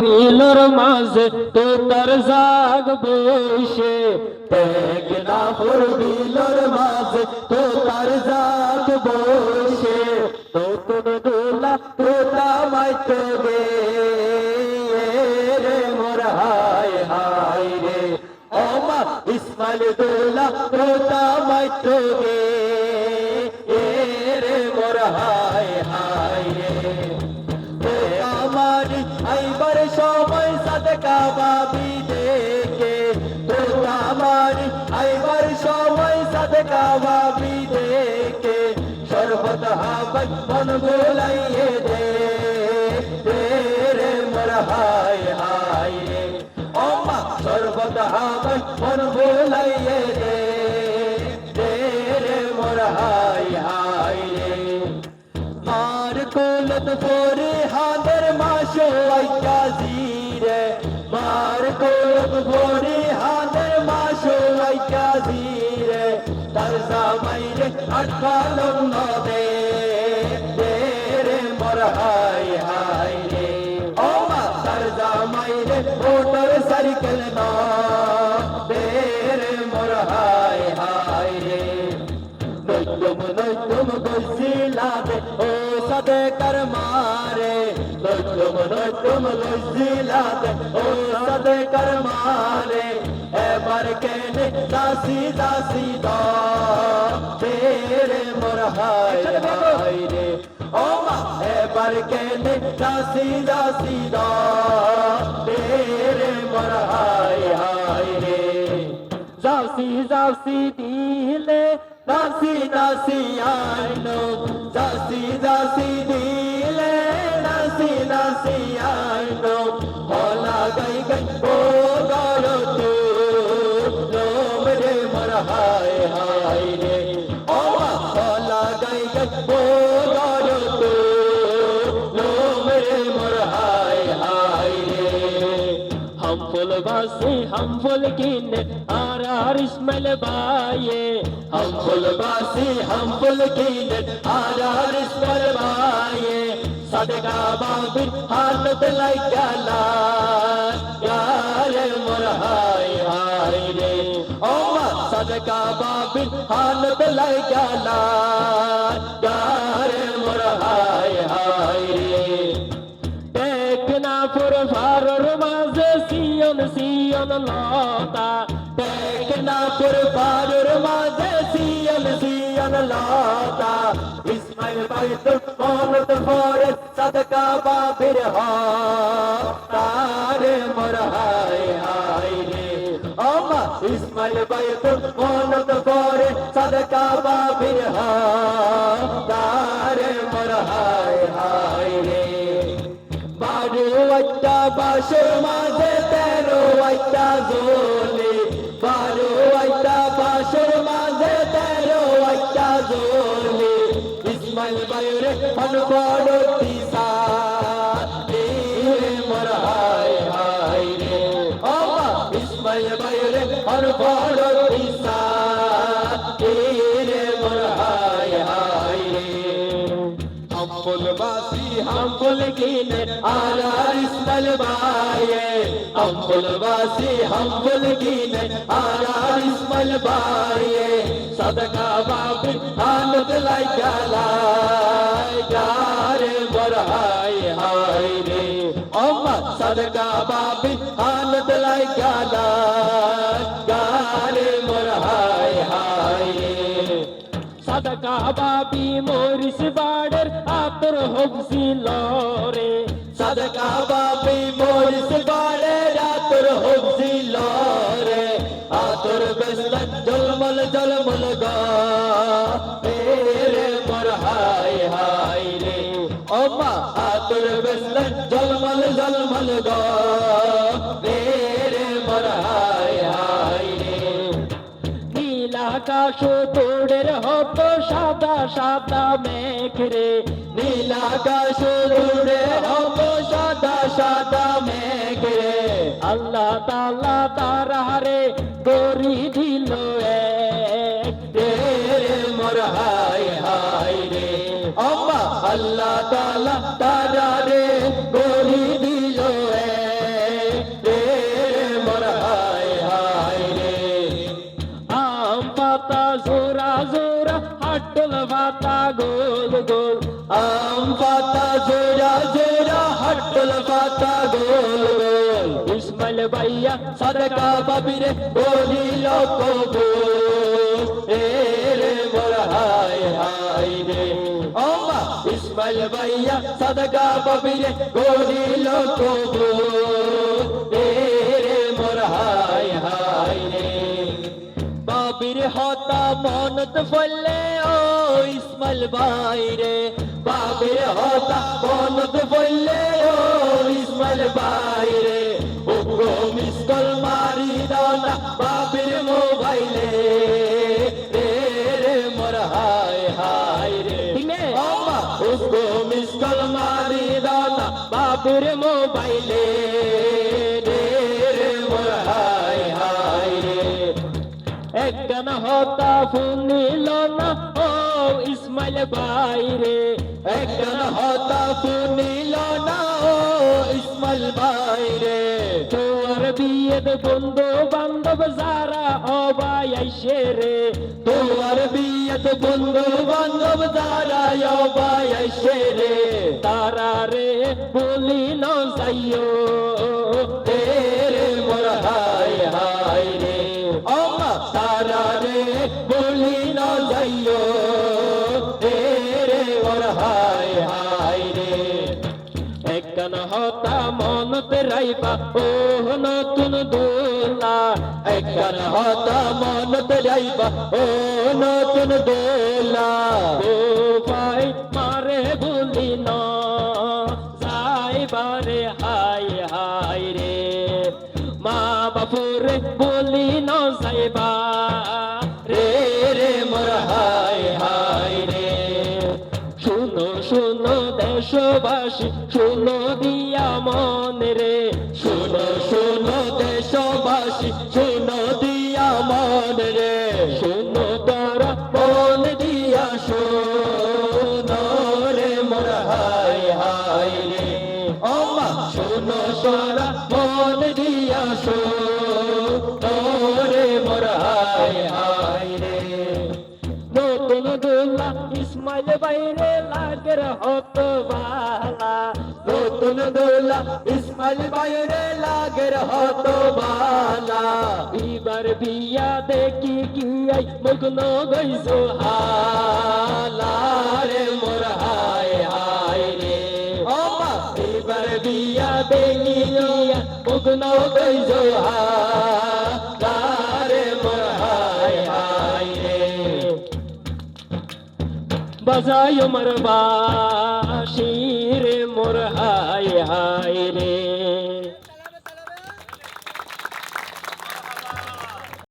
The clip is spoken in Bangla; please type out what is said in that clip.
বিলর মাঝে তোতার জাগ বসে দেখনা ফুর বিলর মাঝে তোতার জাগ বসে নতুন দোলা তোতা মাইতে গে রে মোর হায় হায় রে ওমা ইসমাইল দোলা তোতা মাইতে গে রে মোর হায় হায় রে আমারি আইবার সময় সাদকা বাবি দেখে তো আমারি আইবার সময় সাদকা বাবি দেখে শরবত হাবাই মন গোলাইয়ে দে রে মোর হায় হায় রে ওমা শরবত হাবাই মন গোলাইয়ে দে রে মোর হায় হায় রে মার কোলত পরে হাদের মাসো আইকা জিরে মার কোলত পরে হাদের মাসো আইকা জিরে তার জামাইরে আটকালম নদে রে মোর হায় হায় রে ওমা তার জামাইরে মোটর সাইকেল না রে মোর হায় হায় রে নৈতুম গইছিলাতে ও সাদে কর মারে নৈতুম গইছিলাতে ও সাদে কর মারে এবার কেনে দাসি দাসি দা তেরে মোর হায় হায় রে ওমা এবার কেনে দাসি দাসি দা তেরে মোর হায় হায় রে দাসি দাসি দিলে দাসি দাসি আইনো দাসি দাসি দিলে দাসি দাসি আইনো হলা গাই গাই ও গলো তো লোম রে মোর হায় হায় রে ও হলা গাই গাই ও গলো তো লোম রে মোর হায় হায় রে हम फुल बासी हम फुल कीने आर इस्माइल बाये हम फुल बासी हम फुल कीने आर इस्माइल बाये सदका बाबिर हालत लाई गला यार मोर हाय हाय रे ओमा सदका बाबिर हालत लाई गला यार मोर हाय हाय रे देखना फुर फारर माजे सियन सियन लता देखना फुर फारर माजे सियन सियन लता इस्माइल भाई तो मौलत फौरे सदका बाबिर हा तारे मोर हाय हाय रे ओमा इस्माइल भाई तो मौलत फौरे सदका बाबिर हा तारे मोर हाय हाय रे बारो अच्छा बाशर माजे तेरो अच्छा जोले बारो अच्छा बाशर माजे तेरो अच्छा जोले इस्माइल भाई रे फन पड़ो तीसा रे मोर हाय हाय रे ओमा इस्माइल भाई रे फन पड़ो तीसा रे मोर हाय हाय रे हम फुलबासी हम फुल कीने आला इस्माइल बाये हम फुलबासी हम फुल कीने आला इस्माइल बाये सदका बाबिर हालत लाई गला यार मोर हाय हाय रे ओमा सदका बाबिर हालत लाई गला यार मोर हाय हाय रे सदका बाबी मोरिस बाडर आतर होबसी लोरे सदका बाबी मोरिस बाडर आतर होबसी लोरे आतर बेसन जलमल जलमल गा तेरे मोर हाय हाय रे ओमा आतर बेसन जलमल जलमल गा तेरे मोर हाय हाय रे আকাশ তোড়ের হতো সাদা সাদা মেঘ রে নীল আকাশ তোড়ের হতো সাদা সাদা মেঘ রে আল্লাহ তাআলা তার হারে গরি দিল এক রে মোর হায় হায় রে আল্লাহ তাআলা তার হারে গরি দিল এক হাতা গোল গোল ইসমাইল ভাইয়া সাদকা বাবিরে বলিল কবুল রে মোর হায় হায় রে ও মা ইসমাইল ভাইয়া সাদকা বাবিরে বলিল কবুল রে মোর হায় হায় রে বাবির হতা মনত ফলে ও ইসমাইল ভাই রে বাবির হতা মনত ফলে ও ইসমাইল ভাই রে ওগো মিসকল মারি দাও না বাবির মোবাইলে রে রে মোর হায় হায় রে ওমা ওগো মিসকল মারি দাও না বাবির মোবাইলে রে রে মোর হায় হায় রে একখানা হতা ফোন নিল না ও ইসমাইল ভাই রে একখানা হতা ফোন নিল না ও ইসমাইল ভাই রে তোর বিয়ের বন্ধু বান্ধব যারা অবাই আইসে রে তোর বিয়ের বন্ধু বান্ধব যারা অবাই আইসে রে তারা রে বলি ন যাইও রে মোর হায় হায় রে ওমা তারা রে বলি ন যাইও রে মোর হায় হায় রে একখান হতা মনত রাইবা ও নতুন দোলা একখান হতা মনত রাইবা ও নতুন দোলা ও ভাই মারে বলি ন যাইবারে হায় হায় রে মা বাপুরে বলি ন যাইবা রে রে মোর হায় হায় রে শুনো শুনো দেশবাসী শুনো দিয়া মন রে শুনো শুনো দেশবাসী শুনো দিয়া মন রে শুনো তারা মন দিয়া শুনো রে মোর হায় হায় রে ওমা শুনো তারা মন দিয়া শুনো রে মোর হায় হায় রে নতুন দোলা ইসমাইল বাইরে লাগের হত বালা নতুন দোলা ইসমাইল বাইরে লাগের হত বালা এবার বিয়া দেখি কি আই মগ্ন গইছো হালা রে মোর হায় হায় রে ওমা এবার বিয়া দেখি মগ্ন গইছো হালা রে মোর হায় হায় রে বাজায় মোর বাঁশি রে মোর হায় হায় রে